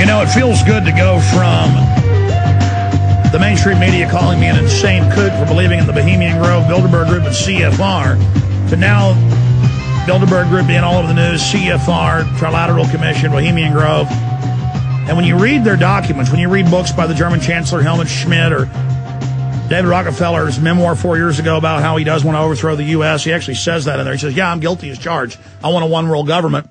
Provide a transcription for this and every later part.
know, it feels good to go from the mainstream media calling me an insane kook for believing in the Bohemian Grove, Bilderberg Group, and CFR, to now Bilderberg Group being all over the news, CFR, Trilateral Commission, Bohemian Grove. And when you read their documents, when you read books by the German Chancellor Helmut Schmidt or David Rockefeller's memoir 4 years ago about how he does want to overthrow the U.S., he actually says that in there. He says, yeah, I'm guilty as charged. I want a one-world government.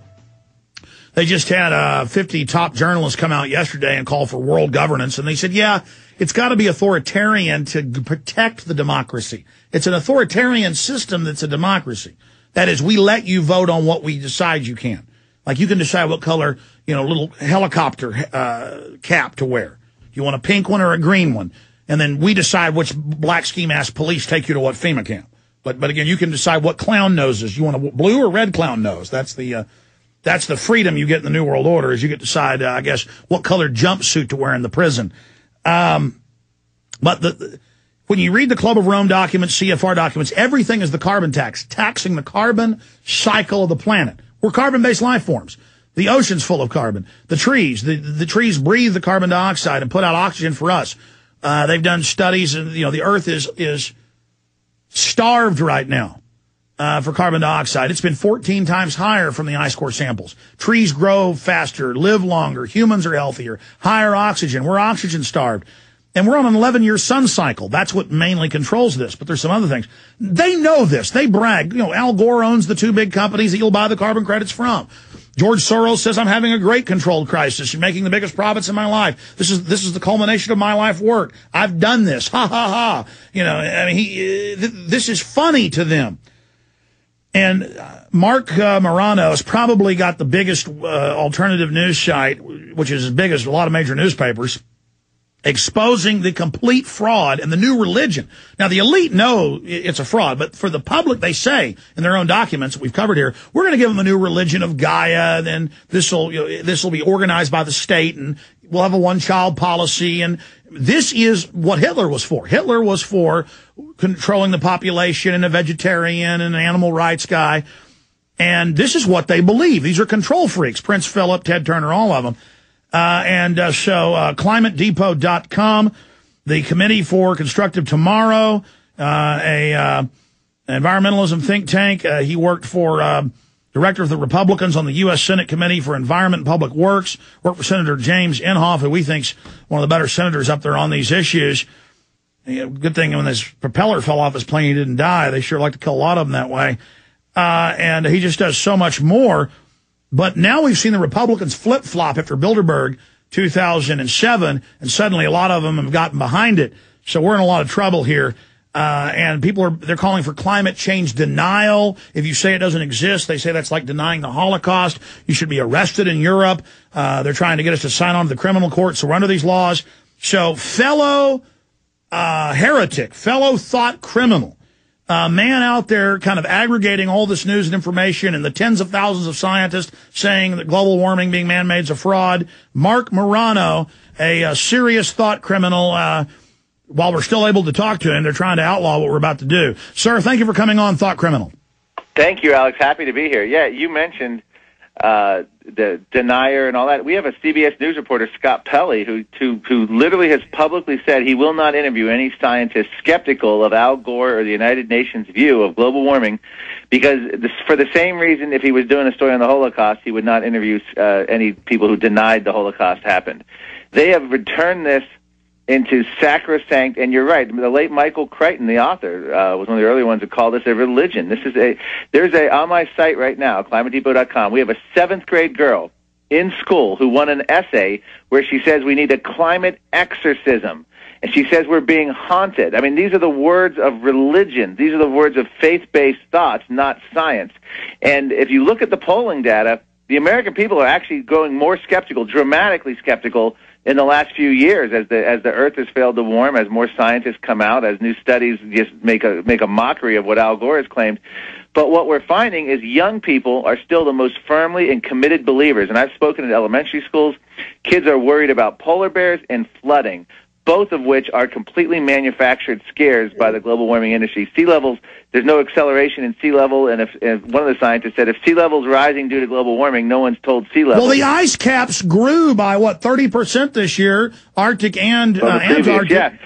They just had 50 top journalists come out yesterday and call for world governance. And they said, yeah, it's got to be authoritarian to protect the democracy. It's an authoritarian system that's a democracy. That is, we let you vote on what we decide you can. Like you can decide what color, little helicopter cap to wear. You want a pink one or a green one? And then we decide which black ski mask police take you to what FEMA camp. But again, you can decide what clown noses. You want a blue or red clown nose. That's the freedom you get in the New World Order, is you get to decide, I guess, what colored jumpsuit to wear in the prison. But when you read the Club of Rome documents, CFR documents, everything is the carbon tax, taxing the carbon cycle of the planet. We're carbon-based life forms. The ocean's full of carbon. The trees, the trees breathe the carbon dioxide and put out oxygen for us. They've done studies, and the Earth is starved right now. For carbon dioxide. It's been 14 times higher from the ice core samples. Trees grow faster, live longer, humans are healthier, higher oxygen. We're oxygen starved. And we're on an 11-year sun cycle. That's what mainly controls this, but there's some other things. They know this. They brag. Al Gore owns the two big companies that you'll buy the carbon credits from. George Soros says, I'm having a great controlled crisis and making the biggest profits in my life. This is the culmination of my life work. I've done this. Ha, ha, ha. This is funny to them. And Marc Morano has probably got the biggest alternative news site, which is as big as a lot of major newspapers, exposing the complete fraud and the new religion. Now, the elite know it's a fraud, but for the public, they say in their own documents that we've covered here, we're going to give them a new religion of Gaia, then this will be organized by the state, and we'll have a one-child policy. And this is what Hitler was for. Hitler was for controlling the population and a vegetarian and an animal rights guy. And this is what they believe. These are control freaks. Prince Philip, Ted Turner, all of them. So climatedepot.com, the Committee for Constructive Tomorrow, a environmentalism think tank. He worked for director of the Republicans on the U.S. Senate Committee for Environment and Public Works, worked for Senator James Inhofe, who we think's one of the better senators up there on these issues. Good thing when this propeller fell off his plane, he didn't die. They sure like to kill a lot of them that way. And he just does so much more. But now we've seen the Republicans flip-flop after Bilderberg 2007, and suddenly a lot of them have gotten behind it. So we're in a lot of trouble here. And they're calling for climate change denial. If you say it doesn't exist, they say that's like denying the Holocaust. You should be arrested in Europe. They're trying to get us to sign on to the criminal court, so we're under these laws. So fellow heretic, fellow thought criminal, man out there kind of aggregating all this news and information, and the tens of thousands of scientists saying that global warming being man-made is a fraud. Marc Morano, a serious thought criminal. While we're still able to talk to him, they're trying to outlaw what we're about to do. Sir, thank you for coming on Thought Criminal. Thank you, Alex. Happy to be here. Yeah, you mentioned the denier and all that. We have a CBS News reporter, Scott Pelley, who literally has publicly said he will not interview any scientist skeptical of Al Gore or the United Nations view of global warming, because for the same reason, if he was doing a story on the Holocaust, he would not interview any people who denied the Holocaust happened. They have returned this into sacrosanct, and you're right, the late Michael Crichton, the author, was one of the early ones who called this a religion. There's on my site right now, climatedepot.com, we have a 7th grade girl in school who won an essay where she says we need a climate exorcism. And she says we're being haunted. I mean, these are the words of religion. These are the words of faith-based thoughts, not science. And if you look at the polling data, the American people are actually growing more skeptical, dramatically skeptical, in the last few years, as the Earth has failed to warm, as more scientists come out, as new studies just make a mockery of what Al Gore has claimed. But what we're finding is young people are still the most firmly and committed believers. And I've spoken at elementary schools. Kids are worried about polar bears and flooding. both of which are completely manufactured scares by the global warming industry. Sea levels, there's no acceleration in sea level, and if one of the scientists said if sea level's rising due to global warming, no one's told sea level. Well, the ice caps grew by, 30% this year, Arctic and Antarctic. Yeah.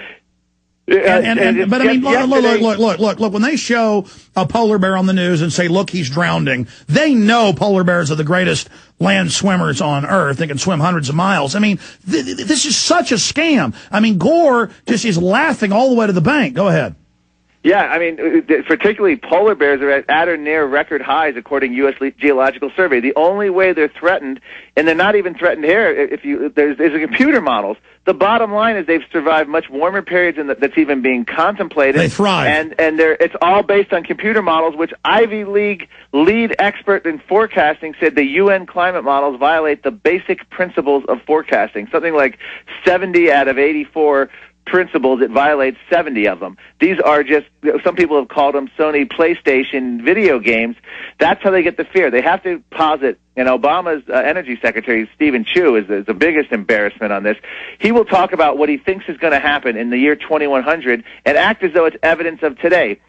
But I mean, look, when they show a polar bear on the news and say, look, he's drowning, they know polar bears are the greatest land swimmers on Earth. They can swim hundreds of miles. I mean, this is such a scam. I mean, Gore just is laughing all the way to the bank. Go ahead. Yeah, I mean, particularly polar bears are at or near record highs according to U.S. Geological Survey. The only way they're threatened, and they're not even threatened here, there's a computer models. The bottom line is they've survived much warmer periods than that's even being contemplated. They thrive. And it's all based on computer models, which Ivy League lead expert in forecasting said the UN climate models violate the basic principles of forecasting. Something like 70 out of 84 principles, it violates 70 of them. These are just, some people have called them Sony PlayStation video games. That's how they get the fear. They have to posit, and Obama's energy secretary, Stephen Chu, is the biggest embarrassment on this. He will talk about what he thinks is going to happen in the year 2100 and act as though it's evidence of today.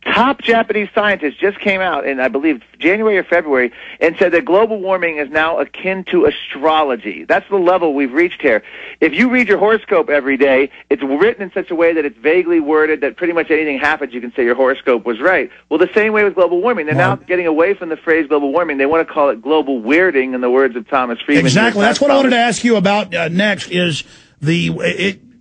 Top Japanese scientists just came out in, I believe, January or February and said that global warming is now akin to astrology. That's the level we've reached here. If you read your horoscope every day, it's written in such a way that it's vaguely worded that pretty much anything happens, you can say your horoscope was right. Well, the same way with global warming. They're now getting away from the phrase global warming. They want to call it global weirding, in the words of Thomas Friedman. Exactly. That's what I wanted to ask you about next is the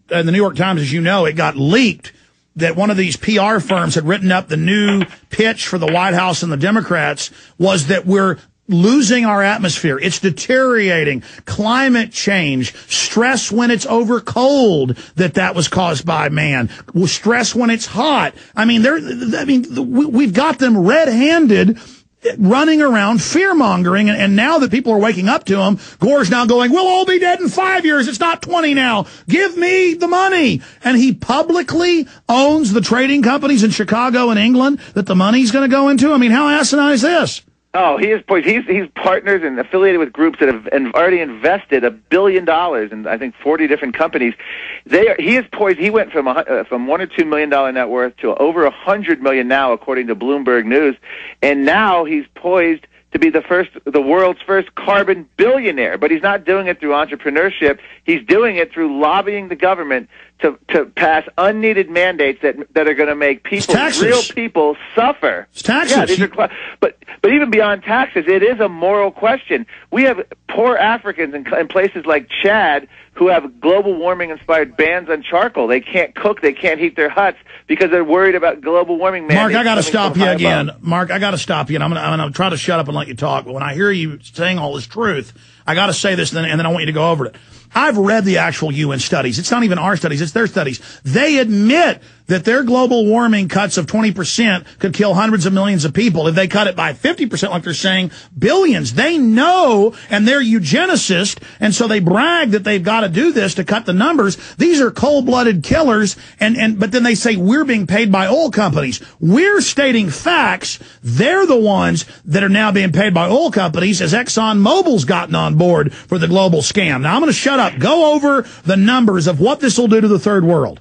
New York Times, as you know, it got leaked that one of these PR firms had written up the new pitch for the White House and the Democrats was that we're losing our atmosphere. It's deteriorating. Climate change, stress when it's over cold, that was caused by man. Stress when it's hot. I mean, we've got them red-handed running around fear-mongering, and now that people are waking up to him, Gore's now going, we'll all be dead in 5 years. It's not 20 now. Give me the money. And he publicly owns the trading companies in Chicago and England that the money's going to go into. I mean, how asinine is this? Oh, he is poised. He's partners and affiliated with groups that have already invested $1 billion in, I think, 40 different companies. He is poised. He went from $1 or $2 million net worth to over $100 million now, according to Bloomberg News, and now he's poised to be the world's first carbon billionaire. But he's not doing it through entrepreneurship. He's doing it through lobbying the government to pass unneeded mandates that are going to make people, real people, suffer. It's taxes. Yeah, these are but even beyond taxes, it is a moral question. We have poor Africans in places like Chad who have global warming inspired bans on charcoal. They can't cook, they can't heat their huts because they're worried about global warming mandates. Mark, I got to stop you again. Mark, I got to stop you, and I'm going to try to shut up and let you talk. But when I hear you saying all this truth, I got to say this, and then I want you to go over it. I've read the actual UN studies. It's not even our studies, it's their studies. They admit that their global warming cuts of 20% could kill hundreds of millions of people. If they cut it by 50%, like they're saying, billions. They know, and they're eugenicists, and so they brag that they've got to do this to cut the numbers. These are cold-blooded killers, but then they say we're being paid by oil companies. We're stating facts. They're the ones that are now being paid by oil companies as ExxonMobil's gotten on board for the global scam. Now, I'm going to shut up. Go over the numbers of what this will do to the third world.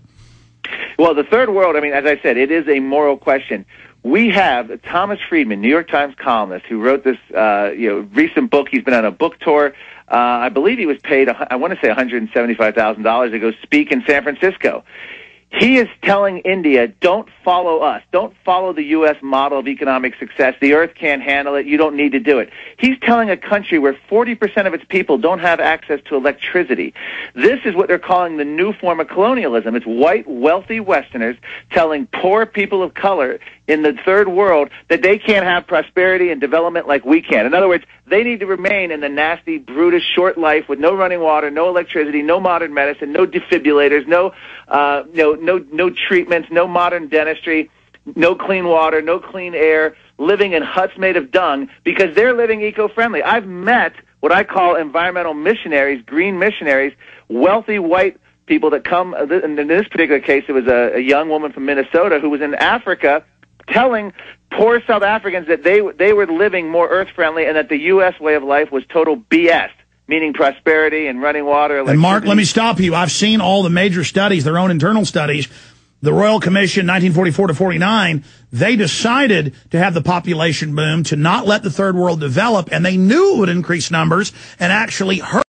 Well, the third world, I mean, as I said, it is a moral question. We have Thomas Friedman, New York Times columnist, who wrote this recent book. He's been on a book tour. I believe he was paid, I want to say $175,000 to go speak in San Francisco. He is telling India, don't follow us. Don't follow the U.S. model of economic success. The earth can't handle it. You don't need to do it. He's telling a country where 40% of its people don't have access to electricity. This is what they're calling the new form of colonialism. It's white, wealthy Westerners telling poor people of color in the third world that they can't have prosperity and development like we can. In other words, they need to remain in the nasty, brutish, short life with no running water, no electricity, no modern medicine, no defibrillators, no treatments, no modern dentistry, no clean water, no clean air, living in huts made of dung because they're living eco-friendly. I've met what I call environmental missionaries, green missionaries, wealthy white people that come, in this particular case, it was a young woman from Minnesota who was in Africa telling poor South Africans that they were living more earth-friendly and that the U.S. way of life was total BS. meaning prosperity and running water. And Mark, let me stop you. I've seen all the major studies, their own internal studies. The Royal Commission, 1944 to 49, they decided to have the population boom, to not let the third world develop, and they knew it would increase numbers and actually hurt